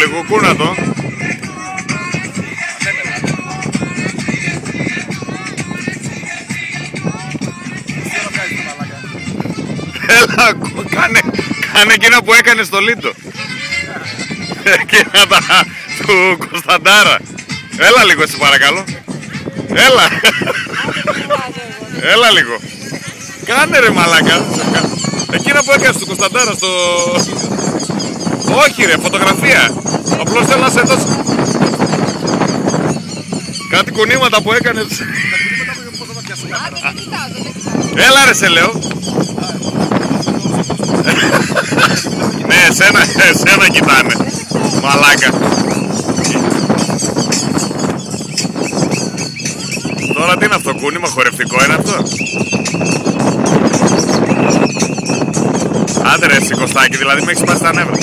λίγο, κούνα το. Έλα, κάνε εκείνα που έκανε στο Λίτο. Εκείνα τα του Κωνσταντάρα. Έλα λίγο, σε παρακαλώ. Έλα. Έλα λίγο. Κάνε ρε μαλάκα. Εκείνα που έκανες του Κωνσταντάρα στο... Όχι ρε, φωτογραφία. Απλώς θέλω να σε δώσω κάτι κουνήματα που έκανες. Έλα ρε σε λέω. Ναι, εσένα κοιτάνε. Μαλάκα. Τώρα τι είναι αυτό, κούνημα χορευτικό είναι αυτό? Άντε ρε Κωστάκη, δηλαδή με έχεις πάει στα νεύρα.